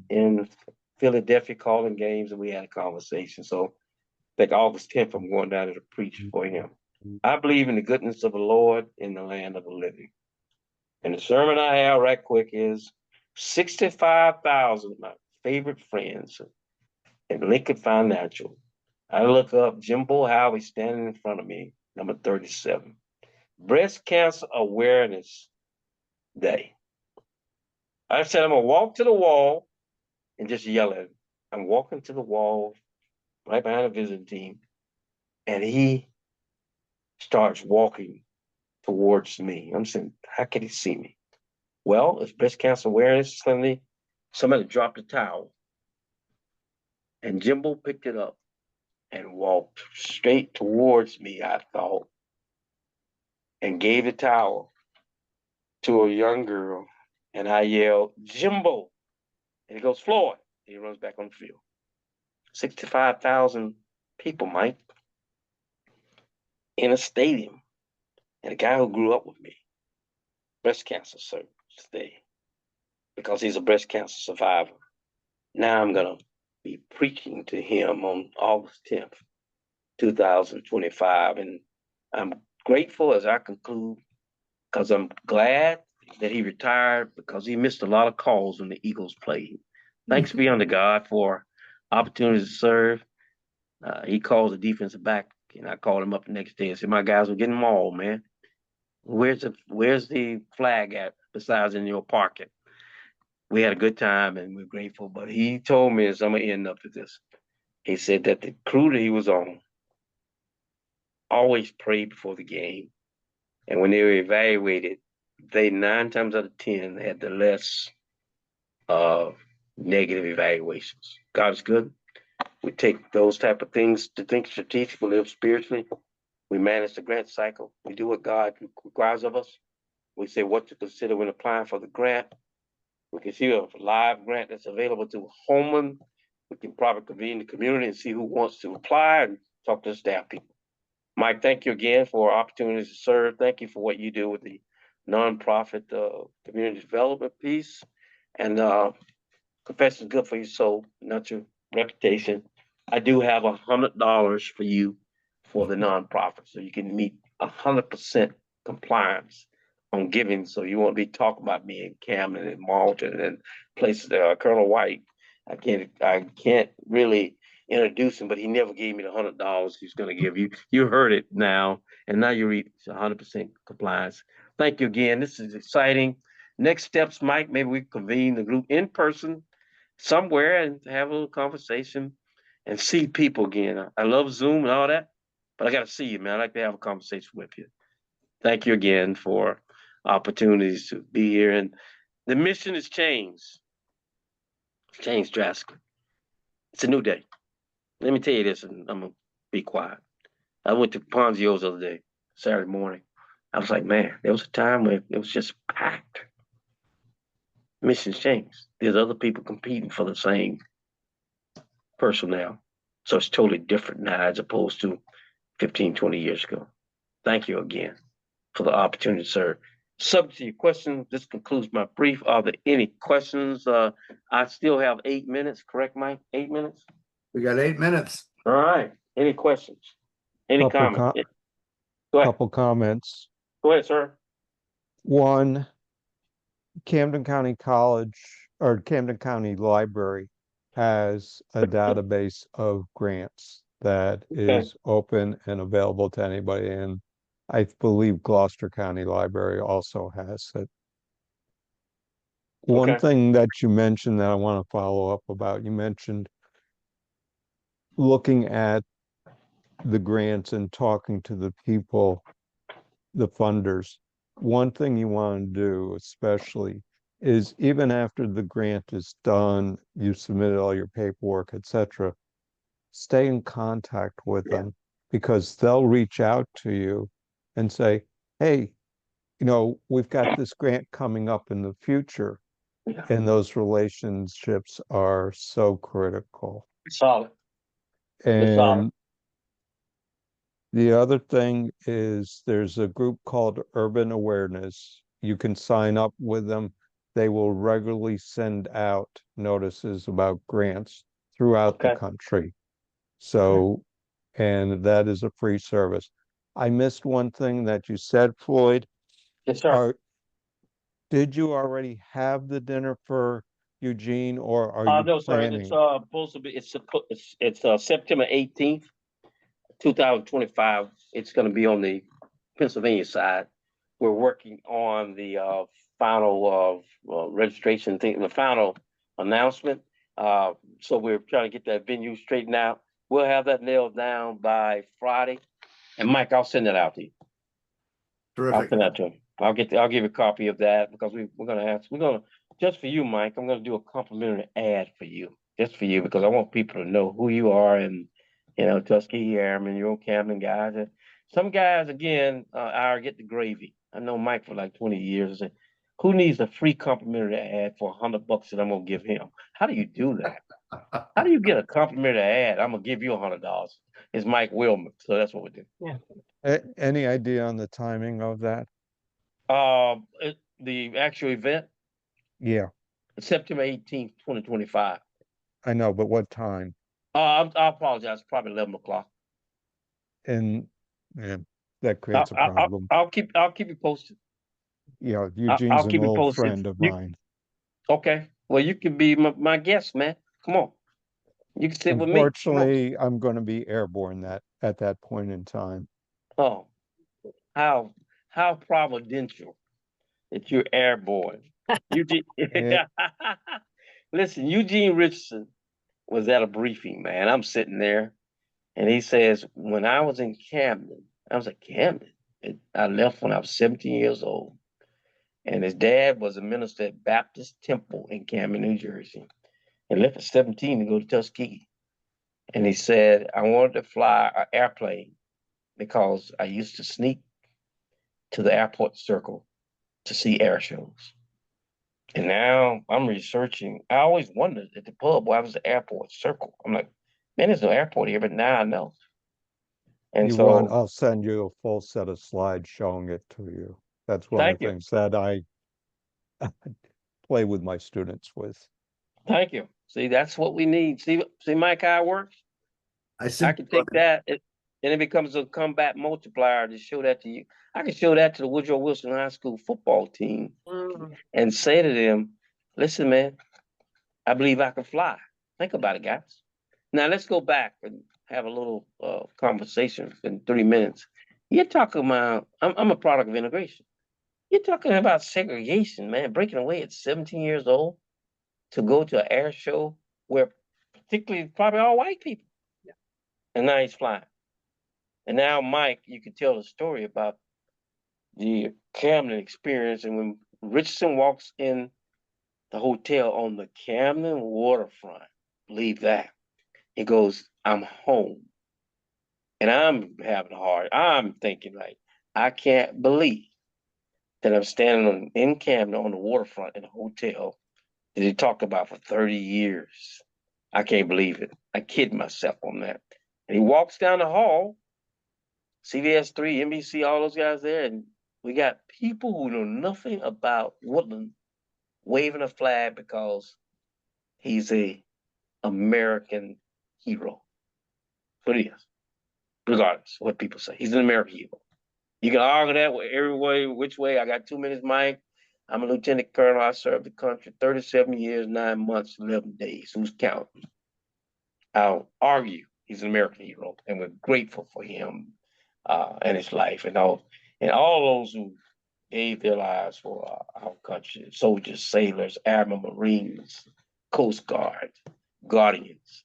in Philadelphia calling games, and we had a conversation. So I think August 10th, I'm going down there to preach for him. I believe in the goodness of the Lord in the land of the living. And the sermon I have right quick is 65,000 of my favorite friends in Lincoln Financial. I look up Jimbo Howie standing in front of me, number 37. Breast Cancer Awareness Day. I said, I'm going to walk to the wall and just yell at him. I'm walking to the wall right behind the visiting team, and he starts walking towards me. I'm saying, how can he see me? Well, it's Breast Cancer Awareness. Suddenly, somebody dropped a towel, and Jimbo picked it up and walked straight towards me, I thought, and gave the towel to a young girl. And I yelled, Jimbo. And he goes, Floyd. And he runs back on the field. 65,000 people, Mike, in a stadium. And a guy who grew up with me, breast cancer service day, because he's a breast cancer survivor. Now I'm going to be preaching to him on August 10th, 2025. And I'm grateful as I conclude, because I'm glad that he retired, because he missed a lot of calls when the Eagles played. Thanks be unto God for opportunities to serve. He calls the defensive back, and I called him up the next day and said, my guys are getting mauled, man. Where's the flag at besides in your pocket? We had a good time and we're grateful, but he told me, as I'm going to end up with this, he said that the crew that he was on always prayed before the game. And when they were evaluated, they 9 times out of 10 had the less negative evaluations. God is good. We take those type of things to think strategically, live spiritually. We manage the grant cycle. We do what God requires of us. We say what to consider when applying for the grant. We can see a live grant that's available to Holman. We can probably convene the community and see who wants to apply and talk to the staff people. Mike, thank you again for opportunities to serve. Thank you for what you do with the nonprofit community development piece. And confession is good for your soul, not your reputation. I do have $100 for you for the nonprofit, so you can meet 100% compliance on giving, so you won't be talking about me in Camden and Malton and places. Colonel White, I can't really introduce him, but he never gave me the $100 he's going to give you. You heard it now, and now you reach 100% compliance. Thank you again. This is exciting. Next steps, Mike, maybe we convene the group in person somewhere and have a little conversation and see people again. I love Zoom and all that, but I got to see you, man. I'd like to have a conversation with you. Thank you again for opportunities to be here. And the mission has changed. It's changed drastically. It's a new day. Let me tell you this, and I'm going to be quiet. I went to Ponzio's the other day, Saturday morning. I was like, man, there was a time where it was just packed. Mission's changed. There's other people competing for the same personnel. So it's totally different now as opposed to 15, 20 years ago. Thank you again for the opportunity to serve. Subject to your questions, this concludes my brief. Are there any questions? I still have 8 minutes, correct, Mike? 8 minutes? We got 8 minutes. All right. Any questions? Any comments? Go ahead. Couple comments. Go ahead, sir. One, Camden County College or Camden County Library has a database of grants that is open and available to anybody. And I believe Gloucester County Library also has it. One thing that you mentioned that I want to follow up about, you mentioned looking at the grants and talking to the people the funders, one thing you want to do especially is even after the grant is done, you submitted all your paperwork, etc., stay in contact with them because they'll reach out to you and say, hey, we've got this grant coming up in the future. Yeah. And those relationships are so critical. Solid. It's solid. And the other thing is there's a group called Urban Awareness. You can sign up with them. They will regularly send out notices about grants throughout the Okay. country. So, and that is a free service. I missed one thing that you said, Floyd. Yes, sir. Did you already have the dinner for Eugene, or are you No, sir. It's planning? supposed to be. It's September 18th, 2025. It's going to be on the Pennsylvania side. We're working on the final registration thing, the final announcement. So we're trying to get that venue straightened out. We'll have that nailed down by Friday. And Mike, I'll send that out to you. I'll Terrific. send that to him. I'll give you a copy of that because we're gonna just for you, Mike. I'm gonna do a complimentary ad for you, just for you, because I want people to know who you are and Tuskegee Airmen, your old Camden guys. And some guys again are get the gravy. I know Mike for like 20 years. And who needs a free complimentary ad for $100 that I'm gonna give him? How do you do that? How do you get a complimentary ad? I'm gonna give you $100. It's Mike Wilmer, so that's what we do. Any idea on the timing of that? The actual event, Yeah, September 18th, 2025. I know, but what time? I apologize, probably 11 o'clock. And yeah, that creates a problem. I'll keep you posted. Eugene's I'll an keep you old posted. friend of mine. Okay, well, you can be my guest, man. Come on. You can sit with me. Come on. Unfortunately, I'm going to be airborne at that point in time. Oh, how providential that you're airborne. Eugene, listen, Eugene Richardson was at a briefing, man. I'm sitting there, and he says, when I was in Camden, I was at Camden. I left when I was 17 years old. And his dad was a minister at Baptist Temple in Camden, New Jersey. And left at 17 to go to Tuskegee. And he said, I wanted to fly an airplane because I used to sneak to the airport circle to see air shows. And now I'm researching. I always wondered at the pub, why was the airport circle? I'm like, man, there's no airport here, but now I know. And so, I'll send you a full set of slides showing it to you. That's one of thank the you. things that I play with my students with. Thank you. See, that's what we need. See, Mike, how it works? I see. I can take that, and it becomes a combat multiplier to show that to you. I can show that to the Woodrow Wilson High School football team and say to them, listen, man, I believe I can fly. Think about it, guys. Now let's go back and have a little conversation in 3 minutes. You're talking about, I'm a product of integration. You're talking about segregation, man, breaking away at 17 years old to go to an air show where particularly probably all white people. Yeah. And now he's flying. And now, Mike, you can tell the story about the Camden experience. And when Richardson walks in the hotel on the Camden waterfront, believe that, he goes, I'm home. And I'm having a hard, I'm thinking like, I can't believe that I'm standing in Camden on the waterfront in a hotel that he talked about for 30 years. I can't believe it. I kid myself on that. And he walks down the hall, CBS 3, NBC, all those guys there, and we got people who know nothing about Woodland waving a flag because he's a American hero. But he is, regardless of what people say. He's an American hero. You can argue that every way, which way. I got 2 minutes, Mike. I'm a lieutenant colonel. I served the country 37 years, 9 months, 11 days. Who's counting? I'll argue he's an American hero, and we're grateful for him and his life, and all those who gave their lives for our country: soldiers, sailors, airmen, Marines, Coast Guard, Guardians,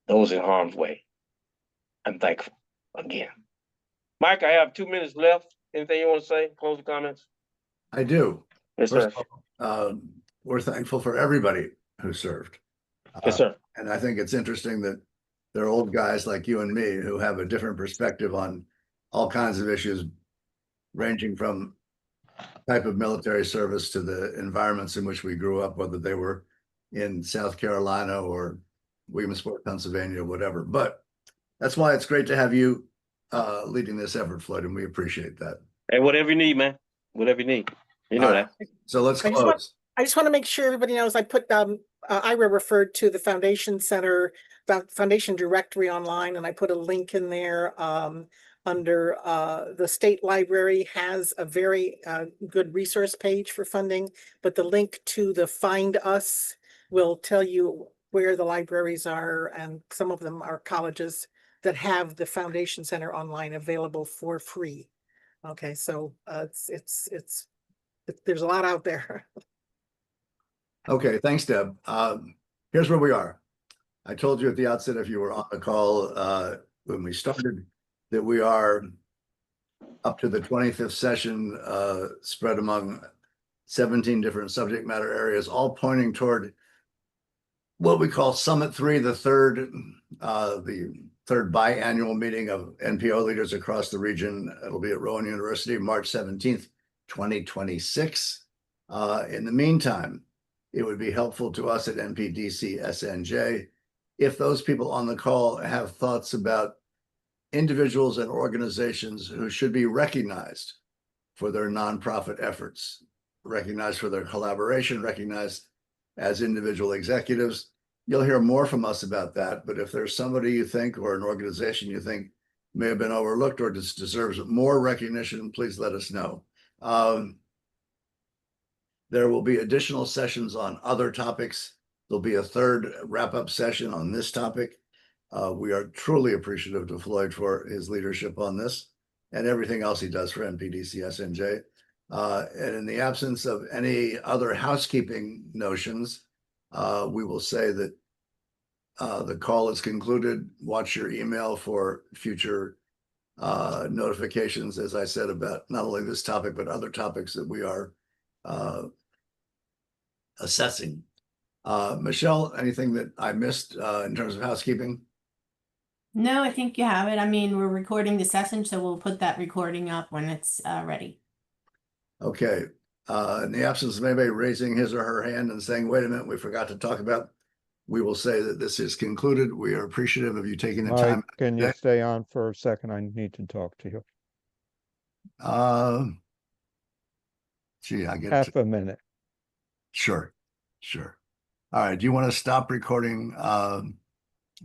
those in harm's way. I'm thankful again. Mike, I have 2 minutes left. Anything you want to say? Closing comments? I do. Yes, sir. First of all, we're thankful for everybody who served. Yes, sir. And I think it's interesting that there are old guys like you and me who have a different perspective on all kinds of issues, ranging from type of military service to the environments in which we grew up, whether they were in South Carolina or Williamsport, Pennsylvania, or whatever. But that's why it's great to have you leading this effort, Floyd, and we appreciate that. Hey, whatever you need, man. Whatever you need. You know All that. right. So let's I just want- close. I just want to make sure everybody knows I put, Ira referred to the Foundation Center, Foundation Directory online, and I put a link in there, under, the state library has a very, good resource page for funding, but the link to the Find Us will tell you where the libraries are, and some of them are colleges that have the Foundation Center online available for free. Okay, so, there's a lot out there. Okay, thanks, Deb. Here's where we are. I told you at the outset, if you were on the call when we started, that we are up to the 25th session, spread among 17 different subject matter areas, all pointing toward what we call Summit 3, the third biannual meeting of NPO leaders across the region. It'll be at Rowan University, March 17th, 2026. In the meantime, it would be helpful to us at NPDC SNJ if those people on the call have thoughts about individuals and organizations who should be recognized for their nonprofit efforts, recognized for their collaboration, recognized as individual executives. You'll hear more from us about that. But if there's somebody you think or an organization you think may have been overlooked or just deserves more recognition, please let us know. There will be additional sessions on other topics. There'll be a third wrap-up session on this topic. We are truly appreciative to Floyd for his leadership on this and everything else he does for NPDC SNJ. And in the absence of any other housekeeping notions, we will say that the call is concluded. Watch your email for future notifications, as I said, about not only this topic, but other topics that we are assessing. Michelle, anything that I missed in terms of housekeeping? No, I think you have it. I mean, we're recording the session, so we'll put that recording up when it's ready. Okay. In the absence of anybody raising his or her hand and saying, wait a minute, we forgot to talk about, we will say that this is concluded. We are appreciative of you taking the Mike, time. can you stay on for a second? I need to talk to you. Gee, I get Half a minute. Sure. All right. Do you want to stop recording